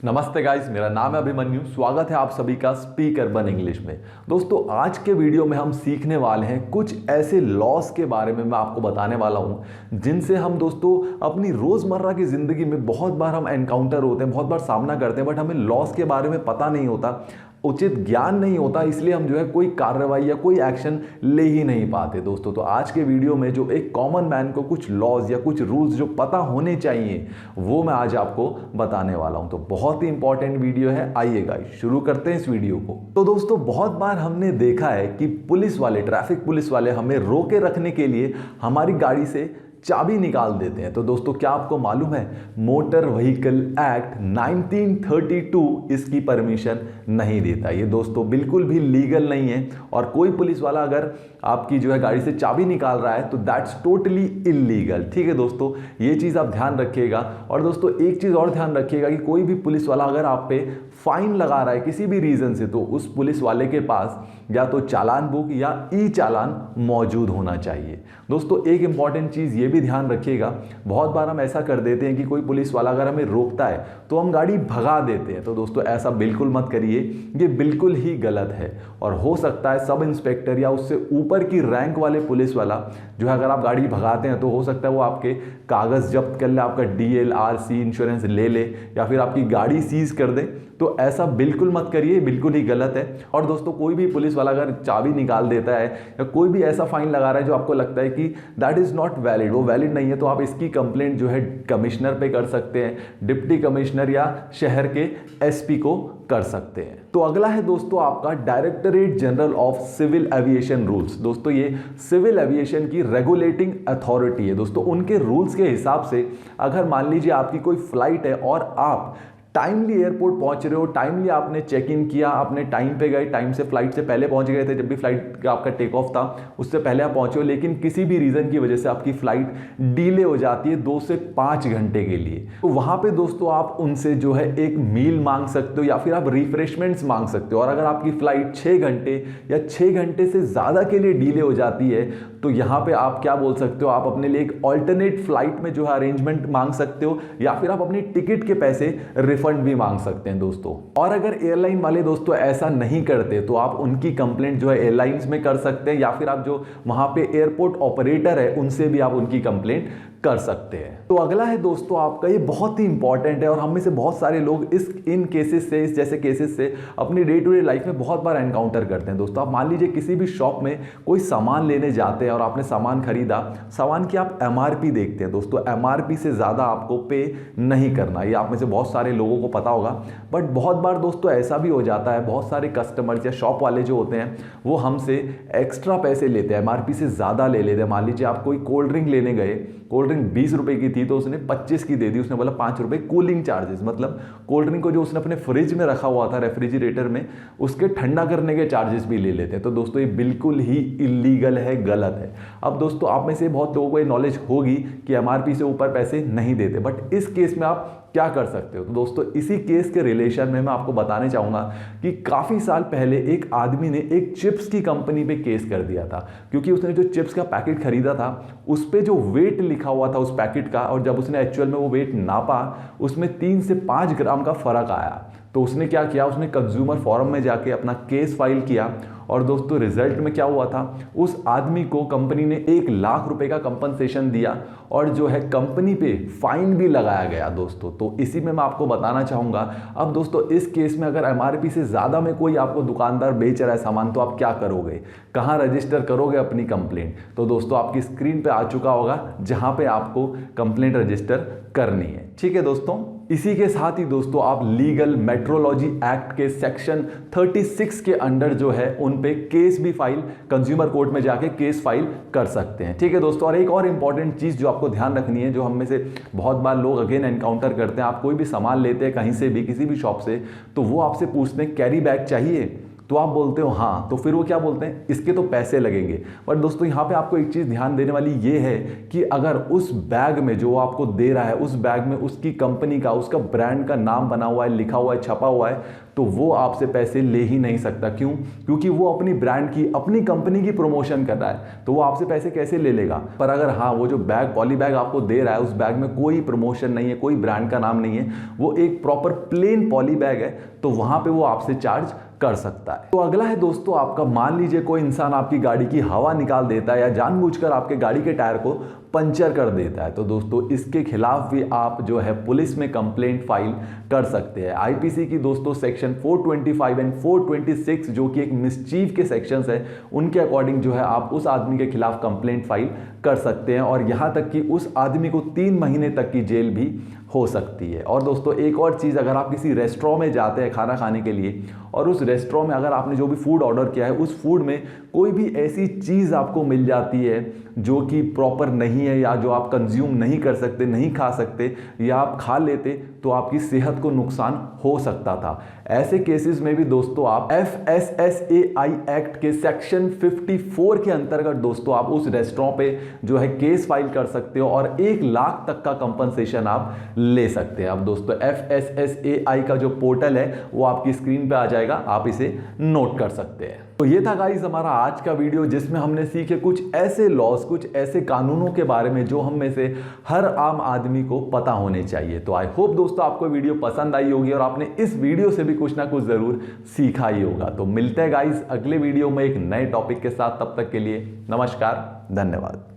नमस्ते गाइस, मेरा नाम है अभिमन्यु। स्वागत है आप सभी का स्पीक अर्बन इंग्लिश में। दोस्तों, आज के वीडियो में हम सीखने वाले हैं कुछ ऐसे लॉस के बारे में मैं आपको बताने वाला हूं जिनसे हम दोस्तों अपनी रोज़मर्रा की ज़िंदगी में बहुत बार हम एनकाउंटर होते हैं, बहुत बार सामना करते हैं, बट हमें लॉस के बारे में पता नहीं होता, उचित ज्ञान नहीं होता, इसलिए हम जो है कोई कार्रवाई या कोई एक्शन ले ही नहीं पाते दोस्तों। तो आज के वीडियो में जो एक कॉमन मैन को कुछ लॉज या कुछ रूल्स जो पता होने चाहिए वो मैं आज आपको बताने वाला हूं। तो बहुत ही इंपॉर्टेंट वीडियो है। आइए गाइस, शुरू करते हैं इस वीडियो को। तो दोस्तों, बहुत बार हमने देखा है कि पुलिस वाले, ट्रैफिक पुलिस वाले हमें रोके रखने के लिए हमारी गाड़ी से चाबी निकाल देते हैं। तो दोस्तों, क्या आपको मालूम है मोटर व्हीकल एक्ट 1932 इसकी परमिशन नहीं देता। ये दोस्तों बिल्कुल भी लीगल नहीं है, और कोई पुलिस वाला अगर आपकी जो है गाड़ी से चाबी निकाल रहा है तो दैट्स टोटली इलीगल। ठीक है दोस्तों, ये चीज़ आप ध्यान रखिएगा। और दोस्तों, एक चीज़ और ध्यान रखिएगा कि कोई भी पुलिस वाला अगर आप पे फाइन लगा रहा है किसी भी रीज़न से, तो उस पुलिस वाले के पास या तो चालान बुक या ई चालान मौजूद होना चाहिए। दोस्तों, एक इंपॉर्टेंट चीज़ ये भी ध्यान रखिएगा, बहुत बार हम ऐसा कर देते हैं कि कोई पुलिस वाला अगर हमें रोकता है तो हम गाड़ी भगा देते हैं। तो दोस्तों, ऐसा बिल्कुल मत करिए, ये बिल्कुल ही गलत है। और हो सकता है सब इंस्पेक्टर या उससे ऊपर की रैंक वाले पुलिस वाला जो है, अगर आप गाड़ी भगाते हैं तो हो सकता है वो आपके कागज़ जब्त कर ले, आपका DL RC इंश्योरेंस ले ले, या फिर आपकी गाड़ी सीज कर दे। तो ऐसा बिल्कुल मत करिए, बिल्कुल ही गलत है। और दोस्तों, कोई भी पुलिस वाला अगर चाबी निकाल देता है या कोई भी ऐसा फाइन लगा रहा है जो आपको लगता है कि दैट इज़ नॉट वैलिड, वो वैलिड नहीं है, तो आप इसकी कंप्लेंट जो है कमिश्नर पे कर सकते हैं, डिप्टी कमिश्नर या शहर के SP को कर सकते हैं। तो अगला है दोस्तों आपका directorate general of civil aviation rules. दोस्तों, ये सिविल एविएशन की रेगुलेटिंग अथॉरिटी है। दोस्तों, उनके रूल्स के हिसाब से अगर मान लीजिए आपकी कोई फ्लाइट है और आप टाइमली एयरपोर्ट पहुंच रहे हो, टाइमली आपने चेक इन किया, आपने टाइम पे गए, टाइम से फ्लाइट से पहले पहुंच गए थे, जब भी फ्लाइट का आपका टेक ऑफ था उससे पहले आप पहुंचे हो, लेकिन किसी भी रीज़न की वजह से आपकी फ्लाइट डिले हो जाती है 2 से 5 घंटे के लिए, तो वहां पे दोस्तों आप उनसे जो है एक मील मांग सकते हो या फिर आप रिफ्रेशमेंट्स मांग सकते हो। और अगर आपकी फ्लाइट 6 घंटे या 6 घंटे से ज़्यादा के लिए डिले हो जाती है तो यहाँ पे आप क्या बोल सकते हो, आप अपने लिए एक ऑल्टरनेट फ्लाइट में जो है अरेंजमेंट मांग सकते हो, या फिर आप अपनी टिकट के पैसे रिफंड भी मांग सकते हैं दोस्तों। और अगर एयरलाइन वाले दोस्तों ऐसा नहीं करते तो आप उनकी कंप्लेंट जो है एयरलाइंस में कर सकते हैं, या फिर आप जो वहां पे एयरपोर्ट ऑपरेटर है उनसे भी आप उनकी कंप्लेंट कर सकते हैं। तो अगला है दोस्तों आपका, ये बहुत ही इंपॉर्टेंट है और हम में से बहुत सारे लोग इन केसेस से, इस जैसे केसेस से अपनी डे टू डे लाइफ में बहुत बार एनकाउंटर करते हैं। दोस्तों, आप मान लीजिए किसी भी शॉप में कोई सामान लेने जाते हैं और आपने सामान खरीदा, सामान की आप MRP देखते हैं। दोस्तों, MRP से ज़्यादा आपको पे नहीं करना, ये आप में से बहुत सारे लोगों को पता होगा। बट बहुत बार दोस्तों ऐसा भी हो जाता है, बहुत सारे कस्टमर्स या शॉप वाले जो होते हैं वो हमसे एक्स्ट्रा पैसे लेते हैं, MRP से ज़्यादा ले लेते हैं। मान लीजिए आप कोई कोल्ड ड्रिंक लेने गए, कोल्ड ड्रिंक 20 रुपए की थी तो उसने 25 की दे दी, उसने बोला 5 रुपए कूलिंग चार्जेस, मतलब कोल्ड ड्रिंक को जो उसने अपने फ्रिज में रखा हुआ था रेफ्रिजरेटर में, उसके ठंडा करने के चार्जेस भी ले लेते हैं। तो दोस्तों, ये बिल्कुल ही इलीगल है, गलत है। अब दोस्तों, आप में से बहुत लोगों को ये नॉलेज होगी कि MRP से ऊपर पैसे नहीं देते, बट इस केस में आप क्या कर सकते हो। तो दोस्तों, इसी केस के रिलेशन में मैं आपको बताने चाहूंगा कि काफी साल पहले एक आदमी ने एक चिप्स की कंपनी पे केस कर दिया था, क्योंकि उसने जो चिप्स का पैकेट खरीदा था उस पे जो वेट लिखा हुआ था उस पैकेट का, और जब उसने एक्चुअल में वो वेट नापा उसमें 3 से 5 ग्राम का फर्क आया। तो उसने क्या किया, उसने कंज्यूमर फोरम में जाके अपना केस फाइल किया, और दोस्तों रिजल्ट में क्या हुआ था, उस आदमी को कंपनी ने 1 लाख रुपए का कंपनसेशन दिया, और जो है कंपनी पे फाइन भी लगाया गया दोस्तों। तो इसी में मैं आपको बताना चाहूंगा। अब दोस्तों, इस केस में अगर MRP से ज़्यादा में कोई आपको दुकानदार बेच रहा है सामान, तो आप क्या करोगे, कहाँ रजिस्टर करोगे अपनी कंप्लेंट। तो दोस्तों, आपकी स्क्रीन पे आ चुका होगा जहाँ पे आपको कंप्लेंट रजिस्टर करनी है। ठीक है दोस्तों, इसी के साथ ही दोस्तों आप लीगल मेट्रोलॉजी एक्ट के सेक्शन 36 के अंडर जो है उन पे केस भी फाइल, कंज्यूमर कोर्ट में जाके केस फाइल कर सकते हैं। ठीक है दोस्तों, और एक और इंपॉर्टेंट चीज़ जो आपको ध्यान रखनी है, जो हम में से बहुत बार लोग अगेन एनकाउंटर करते हैं, आप कोई भी सामान लेते हैं कहीं से भी, किसी भी शॉप से, तो वो आपसे पूछते हैं कैरी बैग चाहिए, तो आप बोलते हो हाँ, तो फिर वो क्या बोलते हैं, इसके तो पैसे लगेंगे। बट दोस्तों, यहाँ पे आपको एक चीज़ ध्यान देने वाली ये है कि अगर उस बैग में जो आपको दे रहा है, उस बैग में उसकी कंपनी का, उसका ब्रांड का नाम बना हुआ है, लिखा हुआ है, छपा हुआ है, तो वो आपसे पैसे ले ही नहीं सकता। क्यों? क्योंकि वो अपनी ब्रांड की, अपनी कंपनी की प्रमोशन कर रहा है, तो वो आपसे पैसे कैसे ले लेगा। पर अगर हाँ, वो जो बैग, पॉली बैग आपको दे रहा है, उस बैग में कोई प्रमोशन नहीं है, कोई ब्रांड का नाम नहीं है, वो एक प्रॉपर प्लेन पॉली बैग है, तो वहां पे वो आपसे चार्ज कर सकता है। तो अगला है दोस्तों आपका, मान लीजिए कोई इंसान आपकी गाड़ी की हवा निकाल देता है या जानबूझकर आपके गाड़ी के टायर को पंचर कर देता है, तो दोस्तों इसके खिलाफ भी आप जो है पुलिस में कंप्लेंट फाइल कर सकते हैं। आईपीसी की दोस्तों सेक्शन 425 एंड 426 जो कि एक मिसचीव के सेक्शंस है, उनके अकॉर्डिंग जो है आप उस आदमी के खिलाफ कंप्लेंट फाइल कर सकते हैं, और यहां तक कि उस आदमी को 3 महीने तक की जेल भी हो सकती है। और दोस्तों एक और चीज़, अगर आप किसी रेस्टोरेंट में जाते हैं खाना खाने के लिए, और उस रेस्टोरेंट में अगर आपने जो भी फूड ऑर्डर किया है, उस फूड में कोई भी ऐसी चीज़ आपको मिल जाती है जो कि प्रॉपर नहीं है, या जो आप कंज्यूम नहीं कर सकते, नहीं खा सकते, या आप खा लेते तो आपकी सेहत को नुकसान हो सकता था, ऐसे केसेस में भी दोस्तों आप FSSAI एक्ट के सेक्शन 54 के अंतर्गत दोस्तों आप उस रेस्टोरेंट पे जो है केस फाइल कर सकते हो, और 1 लाख तक का कंपनसेशन आप ले सकते हैं। अब दोस्तों FSSAI का जो पोर्टल है वो आपकी स्क्रीन पे आ जाएगा, आप इसे नोट कर सकते हैं। तो ये था गाइस हमारा आज का वीडियो, जिसमें हमने सीखे कुछ ऐसे लॉस, कुछ ऐसे कानूनों के बारे में जो हम में से हर आम आदमी को पता होने चाहिए। तो आई होप दोस्तों आपको वीडियो पसंद आई होगी और आपने इस वीडियो से भी कुछ ना कुछ जरूर सीखा ही होगा। तो मिलते हैं गाइस अगले वीडियो में एक नए टॉपिक के साथ, तब तक के लिए नमस्कार, धन्यवाद।